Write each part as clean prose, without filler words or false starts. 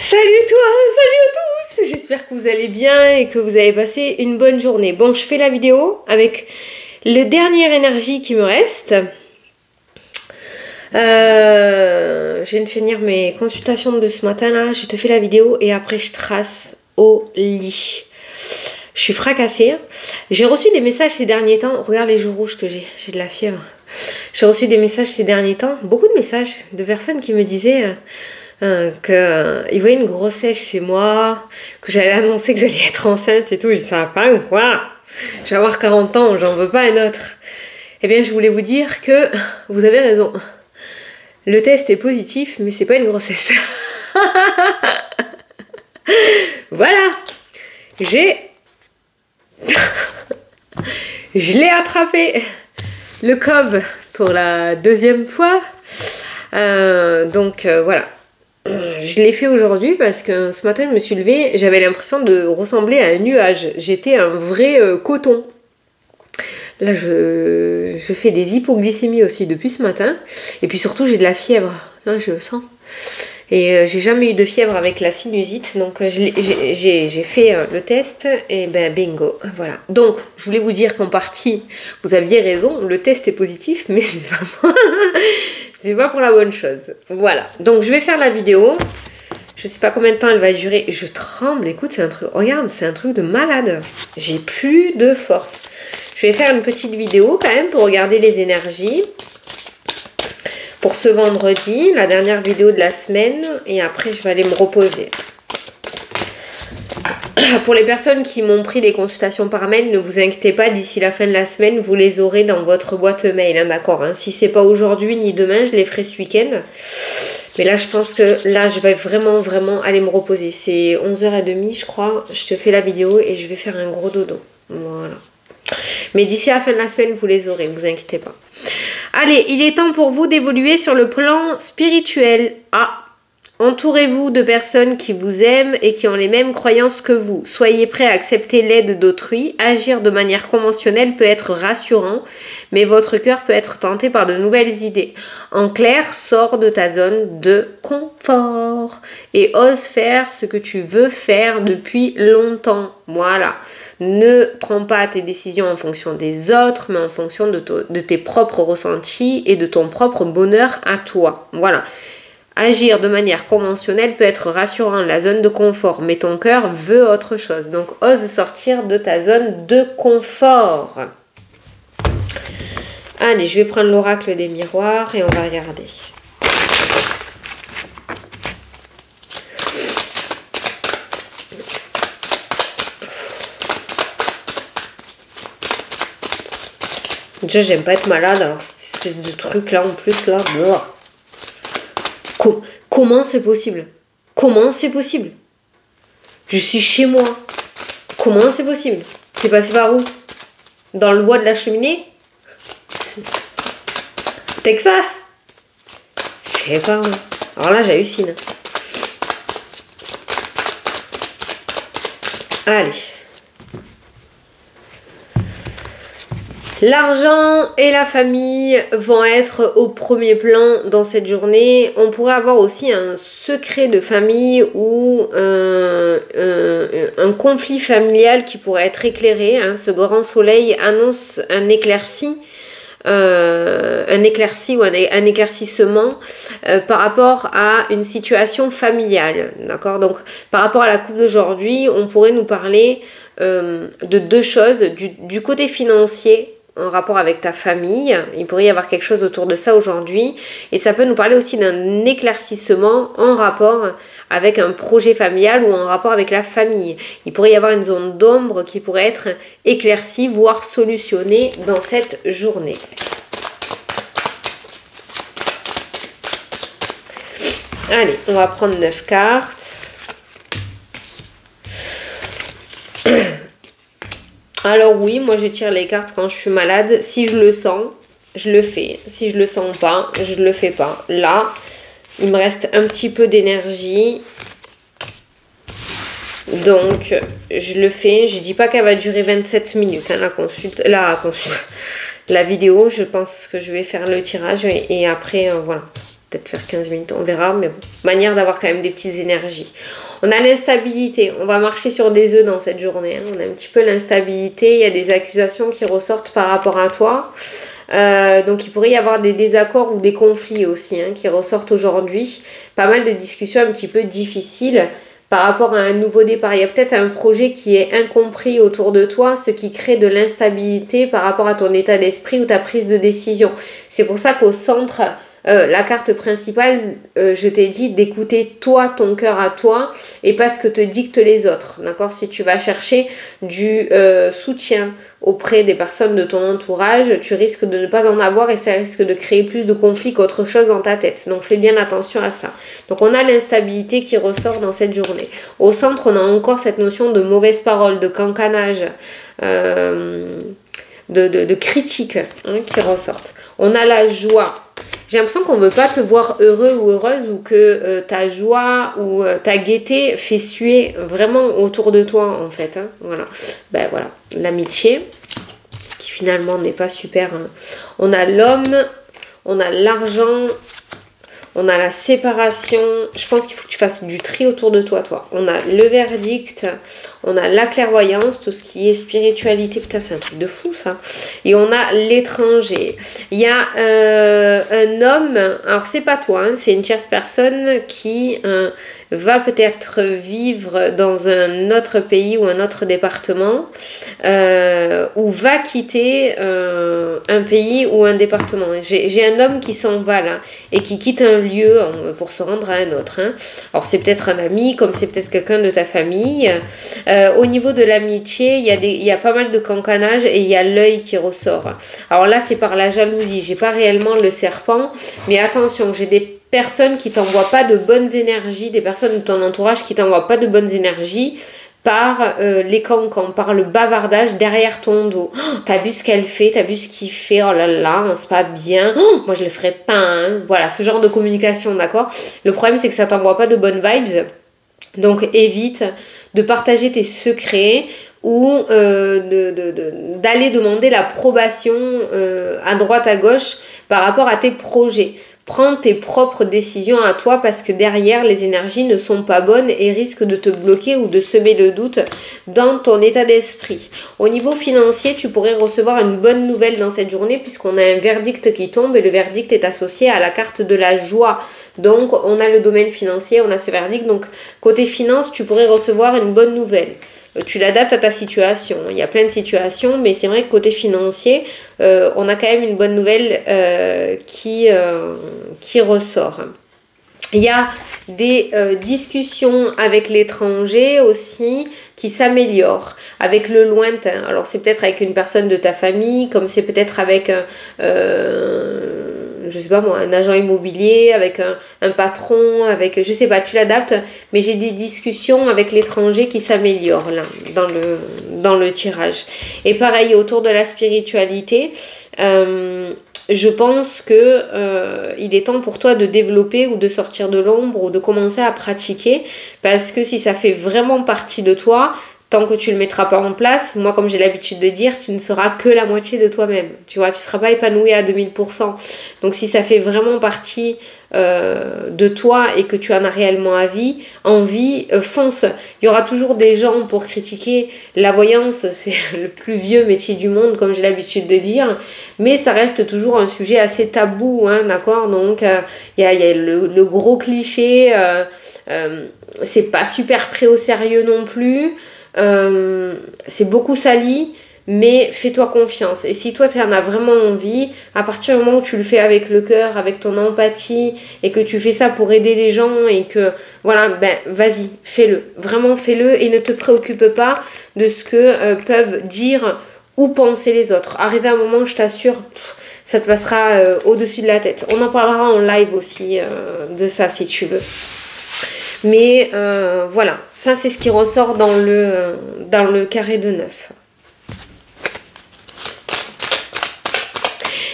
Salut toi, salut à tous. J'espère que vous allez bien et que vous avez passé une bonne journée. Bon, je fais la vidéo avec les dernières énergies qui me restent. Je viens de finir mes consultations de ce matin là. Je te fais la vidéo et après je trace au lit. Je suis fracassée. J'ai reçu des messages ces derniers temps. Regarde les joues rouges que j'ai. J'ai de la fièvre. J'ai reçu des messages ces derniers temps. Beaucoup de messages de personnes qui me disaient... qu'ils voyaient une grossesse chez moi, que j'allais annoncer que j'allais être enceinte et tout. Je dis, ça va pas ou quoi? Je vais avoir 40 ans, j'en veux pas un autre. Eh bien, je voulais vous dire que vous avez raison. Le test est positif, mais c'est pas une grossesse. Voilà. Je l'ai attrapé, le COVID, pour la deuxième fois. Voilà. Je l'ai fait aujourd'hui parce que ce matin je me suis levée, j'avais l'impression de ressembler à un nuage. J'étais un vrai coton. Là je fais des hypoglycémies aussi depuis ce matin. Et puis surtout j'ai de la fièvre. Là je le sens. Et j'ai jamais eu de fièvre avec la sinusite. Donc j'ai fait le test et ben bingo. Voilà. Donc je voulais vous dire qu'en partie vous aviez raison. Le test est positif mais c'est pas moi. C'est pas pour la bonne chose. Voilà. Donc, je vais faire la vidéo. Je sais pas combien de temps elle va durer. Je tremble. Écoute, c'est un truc... Regarde, c'est un truc de malade. J'ai plus de force. Je vais faire une petite vidéo quand même pour regarder les énergies. Pour ce vendredi, la dernière vidéo de la semaine. Et après, je vais aller me reposer. Pour les personnes qui m'ont pris les consultations par mail, ne vous inquiétez pas, d'ici la fin de la semaine, vous les aurez dans votre boîte mail, hein, d'accord, hein. Si c'est pas aujourd'hui ni demain, je les ferai ce week-end. Mais là, je pense que là, je vais vraiment aller me reposer. C'est 11h30, je crois. Je te fais la vidéo et je vais faire un gros dodo. Voilà. Mais d'ici la fin de la semaine, vous les aurez, ne vous inquiétez pas. Allez, il est temps pour vous d'évoluer sur le plan spirituel. Entourez-vous de personnes qui vous aiment et qui ont les mêmes croyances que vous. Soyez prêts à accepter l'aide d'autrui. Agir de manière conventionnelle peut être rassurant, mais votre cœur peut être tenté par de nouvelles idées. En clair, sors de ta zone de confort et ose faire ce que tu veux faire depuis longtemps. Voilà. Ne prends pas tes décisions en fonction des autres, mais en fonction de tes propres ressentis et de ton propre bonheur à toi. Voilà. Agir de manière conventionnelle peut être rassurant, la zone de confort, mais ton cœur veut autre chose. Donc, ose sortir de ta zone de confort. Allez, je vais prendre l'oracle des miroirs et on va regarder. Déjà, j'aime pas être malade, alors cette espèce de truc là en plus, là. Comment c'est possible? Comment c'est possible? Je suis chez moi. Comment c'est possible? C'est passé par où? Dans le bois de la cheminée? Texas? Je sais pas. Alors là, j'hallucine. Allez. L'argent et la famille vont être au premier plan dans cette journée. On pourrait avoir aussi un secret de famille ou un conflit familial qui pourrait être éclairé. Hein. Ce grand soleil annonce un éclairci ou un éclaircissement par rapport à une situation familiale. D'accord? Donc, par rapport à la coupe d'aujourd'hui, on pourrait nous parler de deux choses. Du côté financier, en rapport avec ta famille, il pourrait y avoir quelque chose autour de ça aujourd'hui, et ça peut nous parler aussi d'un éclaircissement en rapport avec un projet familial ou en rapport avec la famille. Il pourrait y avoir une zone d'ombre qui pourrait être éclaircie, voire solutionnée dans cette journée. Allez, on va prendre 9 cartes. Alors oui, moi je tire les cartes quand je suis malade. Si je le sens, je le fais. Si je le sens pas, je le fais pas. Là, il me reste un petit peu d'énergie. Donc, je le fais. Je dis pas qu'elle va durer 27 minutes, hein, la vidéo. Je pense que je vais faire le tirage et après, voilà. peut-être faire 15 minutes, on verra, mais bon, manière d'avoir quand même des petites énergies. On a l'instabilité, on va marcher sur des œufs dans cette journée, hein. On a un petit peu l'instabilité, il y a des accusations qui ressortent par rapport à toi. Donc il pourrait y avoir des désaccords ou des conflits aussi, hein, qui ressortent aujourd'hui. Pas mal de discussions un petit peu difficiles par rapport à un nouveau départ. Il y a peut-être un projet qui est incompris autour de toi, ce qui crée de l'instabilité par rapport à ton état d'esprit ou ta prise de décision. C'est pour ça qu'au centre, la carte principale, je t'ai dit d'écouter toi, ton cœur à toi, et pas ce que te dictent les autres. D'accord? Si tu vas chercher du soutien auprès des personnes de ton entourage, tu risques de ne pas en avoir et ça risque de créer plus de conflits qu'autre chose dans ta tête. Donc fais bien attention à ça. Donc on a l'instabilité qui ressort dans cette journée. Au centre, on a encore cette notion de mauvaise parole, de cancanage, de critique, hein, qui ressortent. On a la joie. J'ai l'impression qu'on ne veut pas te voir heureux ou heureuse, ou que ta joie ou ta gaieté fait suer vraiment autour de toi, en fait, hein. Voilà. Ben voilà, l'amitié, qui finalement n'est pas super, hein. On a l'homme, on a l'argent, on a la séparation. Je pense qu'il faut que tu fasses du tri autour de toi, toi. On a le verdict, on a la clairvoyance, tout ce qui est spiritualité. Putain, c'est un truc de fou, ça. Et on a l'étranger. Il y a un homme, alors c'est pas toi, hein, c'est une tierce personne qui va peut-être vivre dans un autre pays ou un autre département, ou va quitter un pays ou un département. J'ai un homme qui s'en va là et qui quitte un lieu pour se rendre à un autre, hein. Alors c'est peut-être un ami, comme c'est peut-être quelqu'un de ta famille. Au niveau de l'amitié, il y a pas mal de cancanage et il y a l'œil qui ressort. Alors là, c'est par la jalousie. J'ai pas réellement le serpent, mais attention, j'ai des personnes qui t'envoient pas de bonnes énergies, des personnes de ton entourage qui t'envoient pas de bonnes énergies par les cancans, par le bavardage derrière ton dos. Oh, t'as vu ce qu'elle fait, t'as vu ce qu'il fait, oh là là, c'est pas bien, oh, moi je le ferais pas, hein. Voilà, ce genre de communication, d'accord? Le problème, c'est que ça t'envoie pas de bonnes vibes, donc évite de partager tes secrets ou d'aller demander l'approbation à droite, à gauche par rapport à tes projets. Prends tes propres décisions à toi, parce que derrière, les énergies ne sont pas bonnes et risquent de te bloquer ou de semer le doute dans ton état d'esprit. Au niveau financier, tu pourrais recevoir une bonne nouvelle dans cette journée, puisqu'on a un verdict qui tombe et le verdict est associé à la carte de la joie. Donc, on a le domaine financier, on a ce verdict. Donc, côté finance, tu pourrais recevoir une bonne nouvelle. Tu l'adaptes à ta situation. Il y a plein de situations, mais c'est vrai que côté financier, on a quand même une bonne nouvelle qui ressort. Il y a des discussions avec l'étranger aussi qui s'améliorent, avec le lointain. Alors c'est peut-être avec une personne de ta famille, comme c'est peut-être avec je sais pas moi, un agent immobilier, avec un patron, avec, je sais pas, tu l'adaptes, mais j'ai des discussions avec l'étranger qui s'améliorent là, dans le tirage. Et pareil, autour de la spiritualité, je pense que il est temps pour toi de développer ou de sortir de l'ombre ou de commencer à pratiquer, parce que si ça fait vraiment partie de toi, tant que tu ne le mettras pas en place, moi comme j'ai l'habitude de dire, tu ne seras que la moitié de toi-même. Tu vois, tu ne seras pas épanoui à 2000%. Donc si ça fait vraiment partie de toi et que tu en as réellement envie, fonce. Il y aura toujours des gens pour critiquer. La voyance, c'est le plus vieux métier du monde, comme j'ai l'habitude de dire. Mais ça reste toujours un sujet assez tabou, hein, d'accord? Donc il y a le gros cliché. C'est pas super pris au sérieux non plus. C'est beaucoup sali, mais fais-toi confiance. Et si toi tu en as vraiment envie, à partir du moment où tu le fais avec le cœur, avec ton empathie, et que tu fais ça pour aider les gens, et que voilà, ben vas-y, fais-le, vraiment fais-le, et ne te préoccupe pas de ce que peuvent dire ou penser les autres. Arrivé à un moment, je t'assure, ça te passera au-dessus de la tête. On en parlera en live aussi de ça si tu veux. Mais voilà, ça c'est ce qui ressort dans le carré de 9.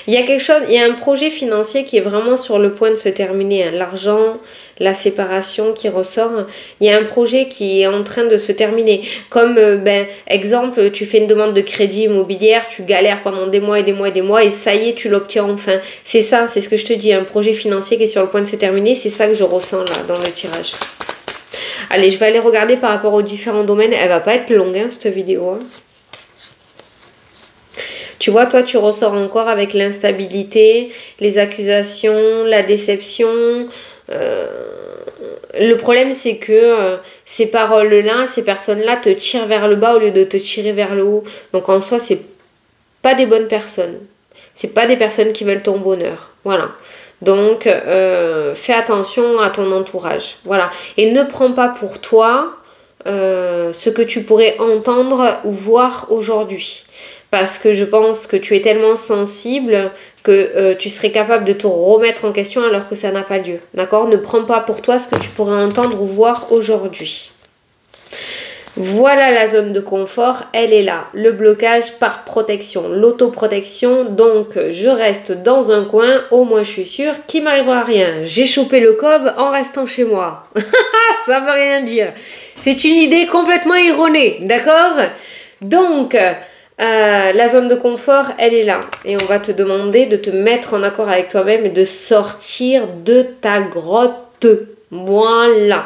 Il y a un projet financier qui est vraiment sur le point de se terminer, hein. L'argent, la séparation qui ressort. Il y a un projet qui est en train de se terminer. Comme, exemple, tu fais une demande de crédit immobilière, tu galères pendant des mois et des mois et des mois et ça y est, tu l'obtiens enfin. C'est ça, c'est ce que je te dis, un projet financier qui est sur le point de se terminer, c'est ça que je ressens là dans le tirage. Allez, je vais aller regarder par rapport aux différents domaines. Elle va pas être longue, hein, cette vidéo. Hein. Tu vois, toi, tu ressors encore avec l'instabilité, les accusations, la déception. Le problème, c'est que ces paroles-là, ces personnes-là te tirent vers le bas au lieu de te tirer vers le haut. Donc, en soi, c'est pas des bonnes personnes. C'est pas des personnes qui veulent ton bonheur. Voilà. Donc, fais attention à ton entourage. Voilà. Et ne prends pas pour toi ce que tu pourrais entendre ou voir aujourd'hui. Parce que je pense que tu es tellement sensible que tu serais capable de te remettre en question alors que ça n'a pas lieu. D'accord? Ne prends pas pour toi ce que tu pourrais entendre ou voir aujourd'hui. Voilà la zone de confort, elle est là. Le blocage par protection, l'autoprotection. Donc, je reste dans un coin, au moins je suis sûre qu'il m'arrivera rien. J'ai chopé le cob en restant chez moi. Ça veut rien dire. C'est une idée complètement erronée, d'accord? Donc, la zone de confort, elle est là. Et on va te demander de te mettre en accord avec toi-même et de sortir de ta grotte. Voilà.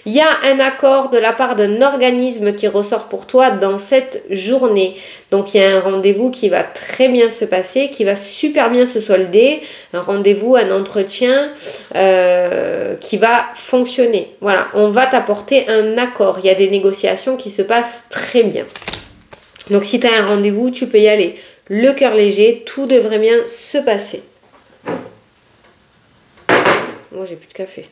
Il y a un accord de la part d'un organisme qui ressort pour toi dans cette journée. Donc, il y a un rendez-vous qui va très bien se passer, qui va super bien se solder. Un rendez-vous, un entretien qui va fonctionner. Voilà, on va t'apporter un accord. Il y a des négociations qui se passent très bien. Donc, si tu as un rendez-vous, tu peux y aller. Le cœur léger, tout devrait bien se passer. Moi, j'ai plus de café.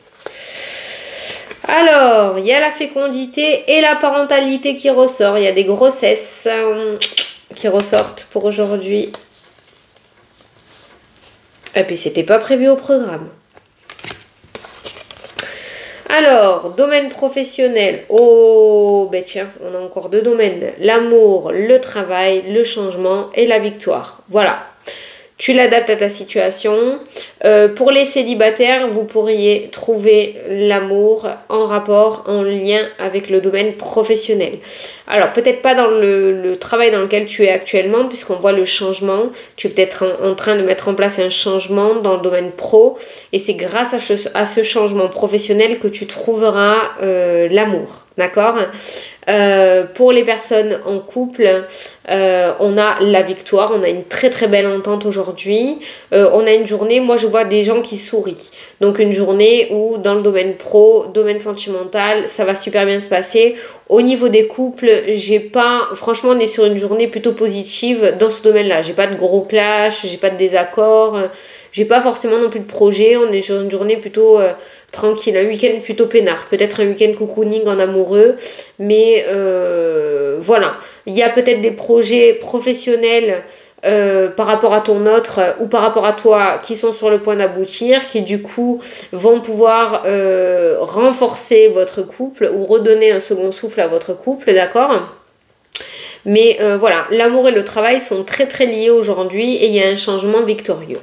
Alors, il y a la fécondité et la parentalité qui ressort. Il y a des grossesses qui ressortent pour aujourd'hui. Et puis, c'était pas prévu au programme. Alors, domaine professionnel. Oh, ben tiens, on a encore deux domaines. L'amour, le travail, le changement et la victoire. Voilà. Tu l'adaptes à ta situation. Pour les célibataires, vous pourriez trouver l'amour en rapport, en lien avec le domaine professionnel. Alors, peut-être pas dans le travail dans lequel tu es actuellement, puisqu'on voit le changement. Tu es peut-être en train de mettre en place un changement dans le domaine pro. Et c'est grâce à ce changement professionnel que tu trouveras l'amour. D'accord ? Pour les personnes en couple, on a la victoire, on a une très très belle entente aujourd'hui. On a une journée, moi je vois des gens qui sourient. Donc une journée où dans le domaine pro, domaine sentimental, ça va super bien se passer. Au niveau des couples, franchement on est sur une journée plutôt positive dans ce domaine-là. J'ai pas de gros clash, j'ai pas de désaccords, j'ai pas forcément non plus de projet. On est sur une journée plutôt tranquille, un week-end plutôt peinard, peut-être un week-end cocooning en amoureux, mais voilà, il y a peut-être des projets professionnels par rapport à ton autre ou par rapport à toi qui sont sur le point d'aboutir, qui du coup vont pouvoir renforcer votre couple ou redonner un second souffle à votre couple, d'accord ? Mais voilà, l'amour et le travail sont très très liés aujourd'hui et il y a un changement victorieux.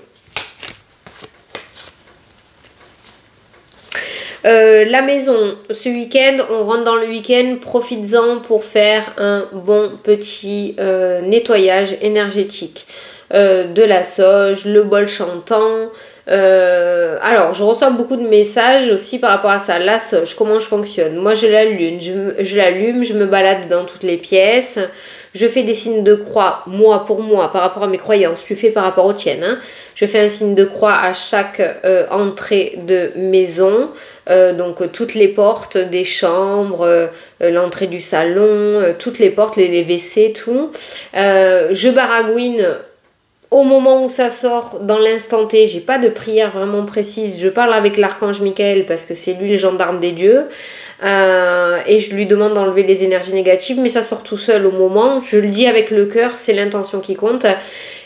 La maison, ce week-end, on rentre dans le week-end, profites-en pour faire un bon petit nettoyage énergétique. De la sauge, le bol chantant. Alors, je reçois beaucoup de messages aussi par rapport à ça. La sauge, comment je fonctionne? Moi, je l'allume, je me balade dans toutes les pièces. Je fais des signes de croix, moi pour moi, par rapport à mes croyances. Tu fais par rapport aux tiennes. Hein. Je fais un signe de croix à chaque entrée de maison. Donc toutes les portes des chambres, l'entrée du salon, toutes les portes, les WC, tout. Je baragouine au moment où ça sort, dans l'instant T. J'ai pas de prière vraiment précise. Je parle avec l'archange Michael parce que c'est lui le gendarme des dieux. Et je lui demande d'enlever les énergies négatives, mais ça sort tout seul au moment. Je le dis avec le cœur, c'est l'intention qui compte.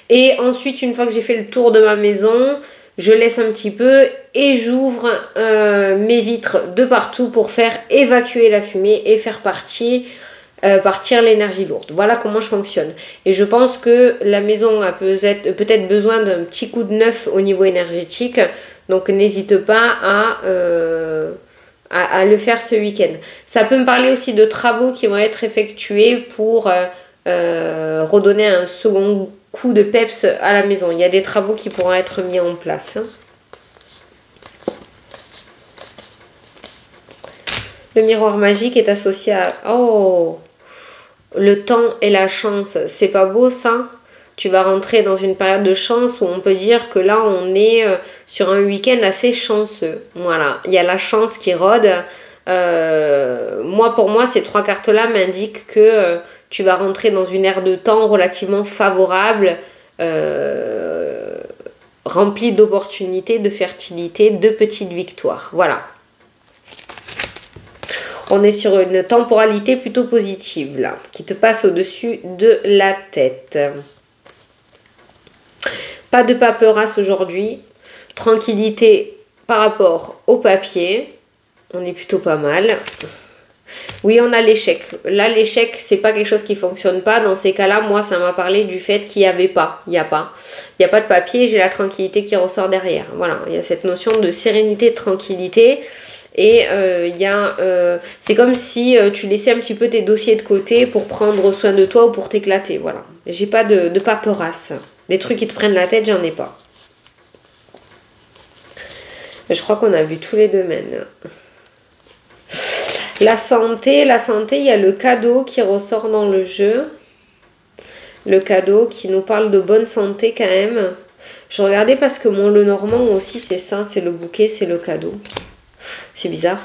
Et ensuite, une fois que j'ai fait le tour de ma maison, je laisse un petit peu et j'ouvre mes vitres de partout pour faire évacuer la fumée et faire partir l'énergie lourde. Voilà comment je fonctionne. Et je pense que la maison a peut-être besoin d'un petit coup de neuf au niveau énergétique. Donc n'hésite pas à le faire ce week-end. Ça peut me parler aussi de travaux qui vont être effectués pour redonner un second coup de peps à la maison. Il y a des travaux qui pourront être mis en place. Hein. Le miroir magique est associé à... Oh, le temps et la chance. C'est pas beau ça? Tu vas rentrer dans une période de chance où on peut dire que là, on est sur un week-end assez chanceux. Voilà, il y a la chance qui rôde. Pour moi, ces 3 cartes-là m'indiquent que tu vas rentrer dans une ère de temps relativement favorable, remplie d'opportunités, de fertilité, de petites victoires. Voilà. On est sur une temporalité plutôt positive, là, qui te passe au-dessus de la tête. Pas de paperasse aujourd'hui. Tranquillité par rapport au papier. On est plutôt pas mal. Oui, on a l'échec. Là, l'échec, c'est pas quelque chose qui fonctionne pas. Dans ces cas-là, moi, ça m'a parlé du fait qu'il n'y avait pas. Il n'y a pas de papier. J'ai la tranquillité qui ressort derrière. Voilà, il y a cette notion de sérénité, de tranquillité. Et c'est comme si tu laissais un petit peu tes dossiers de côté pour prendre soin de toi ou pour t'éclater. Voilà. J'ai pas de paperasse. Des trucs qui te prennent la tête, j'en ai pas. Je crois qu'on a vu tous les domaines. La santé, il y a le cadeau qui ressort dans le jeu. Le cadeau qui nous parle de bonne santé quand même. Je regardais parce que mon Lenormand aussi c'est ça, c'est le bouquet, c'est le cadeau. C'est bizarre.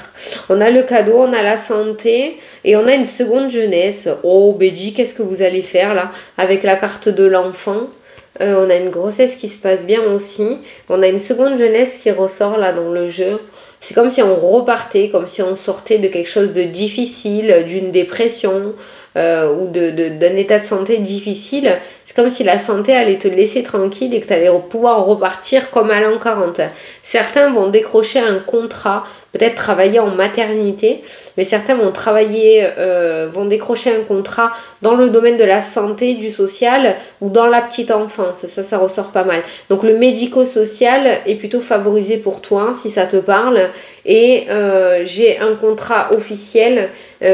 On a le cadeau, on a la santé et on a une seconde jeunesse. Oh, Bédi, qu'est-ce que vous allez faire là avec la carte de l'enfant? On a une grossesse qui se passe bien aussi. On a une seconde jeunesse qui ressort là dans le jeu. C'est comme si on repartait, comme si on sortait de quelque chose de difficile, d'une dépression ou d'un état de santé difficile. C'est comme si la santé allait te laisser tranquille et que tu allais pouvoir repartir comme à l'an 40. Certains vont décrocher un contrat, peut-être travailler en maternité, mais certains vont décrocher un contrat dans le domaine de la santé, du social ou dans la petite enfance. Ça ressort pas mal. Donc le médico-social est plutôt favorisé pour toi, si ça te parle. Et j'ai un contrat officiel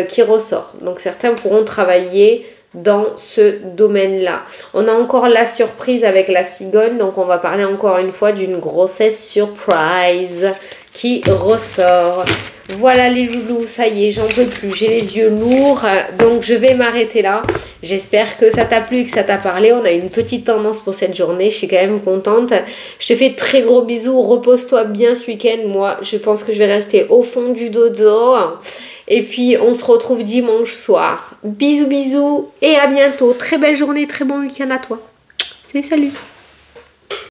qui ressort. Donc certains pourront travailler dans ce domaine-là. On a encore la surprise avec la cigogne, donc on va parler encore une fois d'une grossesse surprise qui ressort. Voilà les loulous, ça y est, j'en peux plus, j'ai les yeux lourds, donc je vais m'arrêter là. J'espère que ça t'a plu et que ça t'a parlé. On a une petite tendance pour cette journée, je suis quand même contente. Je te fais de très gros bisous, repose-toi bien ce week-end. Moi, je pense que je vais rester au fond du dodo. Et puis, on se retrouve dimanche soir. Bisous, bisous et à bientôt. Très belle journée, très bon week-end à toi. Salut, salut.